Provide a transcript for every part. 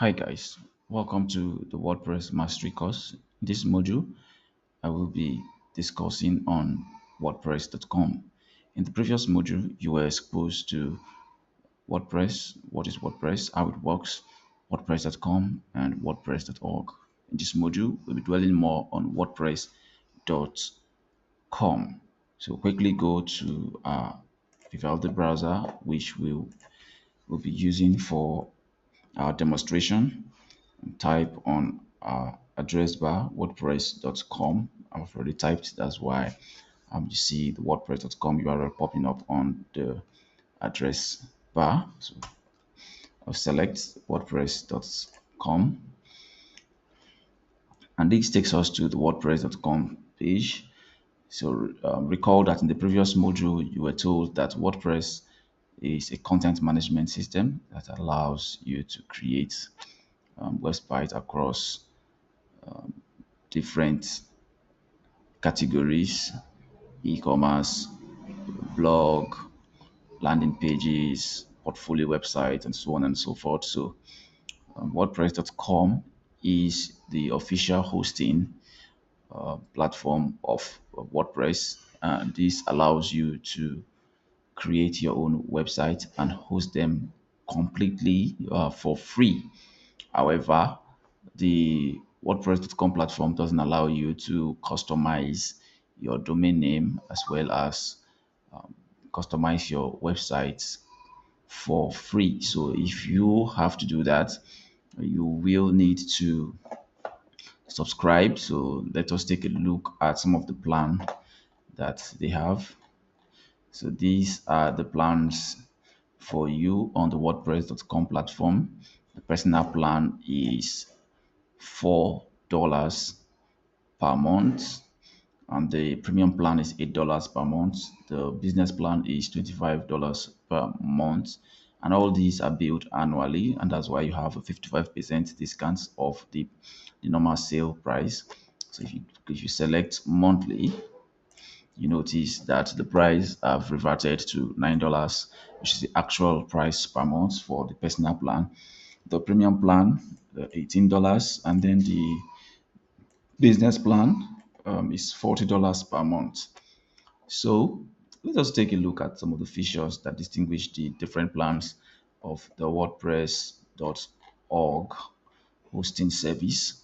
Hi guys, welcome to the WordPress Mastery course. In this module, I will be discussing on WordPress.com. In the previous module, you were exposed to WordPress, what is WordPress, how it works, WordPress.com, and WordPress.org. In this module, we'll be dwelling more on WordPress.com. So quickly go to Vivaldi browser, which will be using for our demonstration. Type on address bar wordpress.com. I've already typed, that's why you see the wordpress.com URL popping up on the address bar. So I'll select wordpress.com, and this takes us to the wordpress.com page. So recall that in the previous module you were told that WordPress is a content management system that allows you to create websites across different categories: e-commerce, blog, landing pages, portfolio websites, and so on and so forth. So WordPress.com is the official hosting platform of WordPress, and this allows you to create your own website and host them completely for free. However, the WordPress.com platform doesn't allow you to customize your domain name as well as customize your websites for free. So if you have to do that, you will need to subscribe. So let us take a look at some of the plan that they have. So these are the plans for you on the WordPress.com platform. The personal plan is $4 per month, and the premium plan is $8 per month. The business plan is $25 per month, and all these are billed annually, and that's why you have a 55% discount of the normal sale price. So if you select monthly, you notice that the price have reverted to $9, which is the actual price per month for the personal plan. The premium plan, $18, and then the business plan is $40 per month. So let us take a look at some of the features that distinguish the different plans of the WordPress.org hosting service.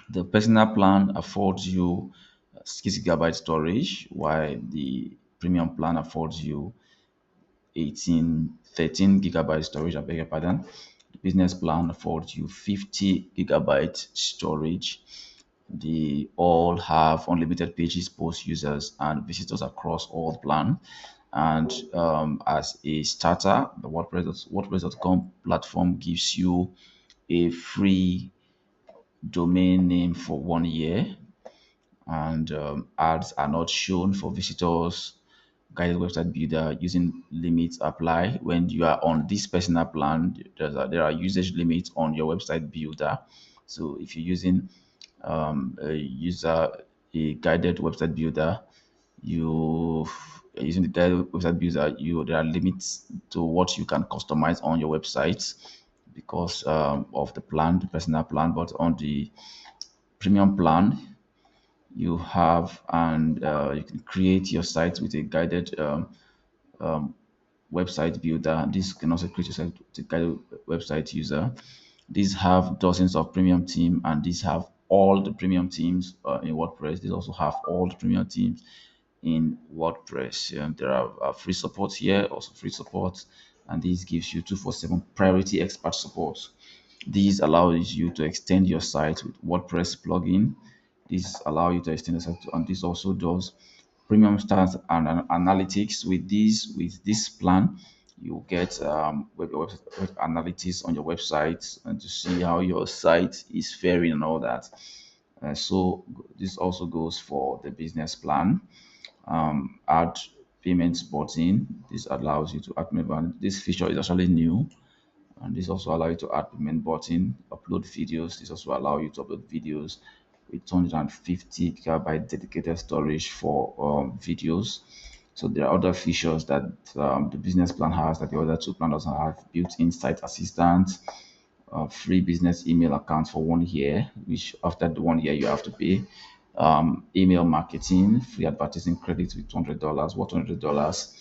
The personal plan affords you 6 GB storage, while the premium plan affords you 13 GB storage. I beg your pardon. The business plan affords you 50 GB storage. They all have unlimited pages, post users, and visitors across all the plan. And as a starter, the WordPress.com platform gives you a free domain name for 1 year, and ads are not shown for visitors. Guided website builder using limits apply when you are on this personal plan. There are usage limits on your website builder. So if you're using a guided website builder, you using the guided website builder, there are limits to what you can customize on your website because of the plan, the personal plan. But on the premium plan, you have, and you can create your site with a guided website builder. This can also create your site with a guided website user. These have dozens of premium team, and these have all the premium teams in WordPress. These also have all the premium teams in WordPress. There are free support here, also free support, and this gives you 247 priority expert support. This allows you to extend your site with WordPress plugin. This allows you to extend the site, and this also does premium stats and analytics. With this plan, you get web analytics on your website and to see how your site is faring and all that. So this also goes for the business plan. Add payments button. This allows you to add payment button. This feature is actually new, and this also allows you to add payment button. Upload videos. This also allows you to upload videos with 250 GB dedicated storage for videos. So there are other features that the business plan has that the other two plan doesn't have: built-in site assistant, free business email account for 1 year, which after the 1 year you have to pay. Email marketing, free advertising credits with $200, what $200,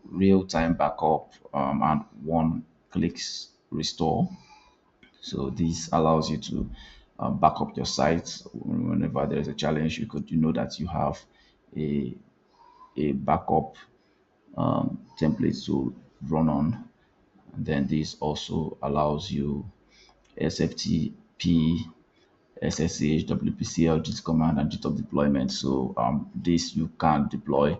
real-time backup, and one clicks restore. So this allows you to back up your site whenever there is a challenge. You know that you have a backup template to run on. And then this also allows you SFTP, SSH, WPCL, Git command, and GitHub deployment. So this you can deploy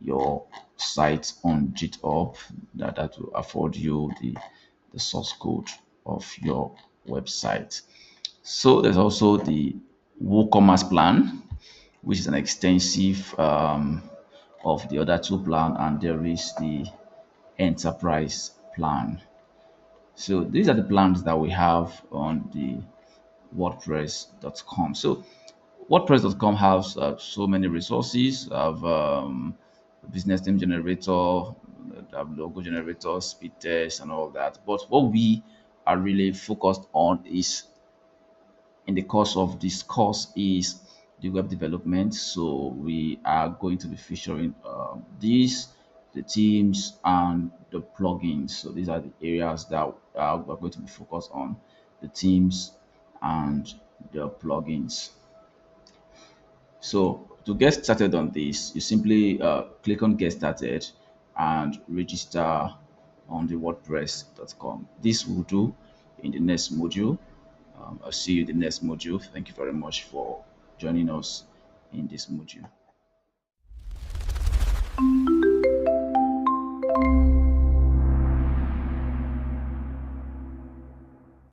your site on GitHub. That will afford you the source code of your website. So there's also the WooCommerce plan, which is an extensive of the other two plan, and there is the enterprise plan. So these are the plans that we have on the WordPress.com. So WordPress.com has so many resources. Have business name generator, have logo generator, speed test, and all that. But what we are really focused on is in the course of this course is the web development. So we are going to be featuring these, the themes, and the plugins. So these are the areas that we're going to be focused on: the themes and the plugins. So to get started on this, you simply click on get started and register on the WordPress.com. This will do in the next module. I'll see you in the next module. Thank you very much for joining us in this module.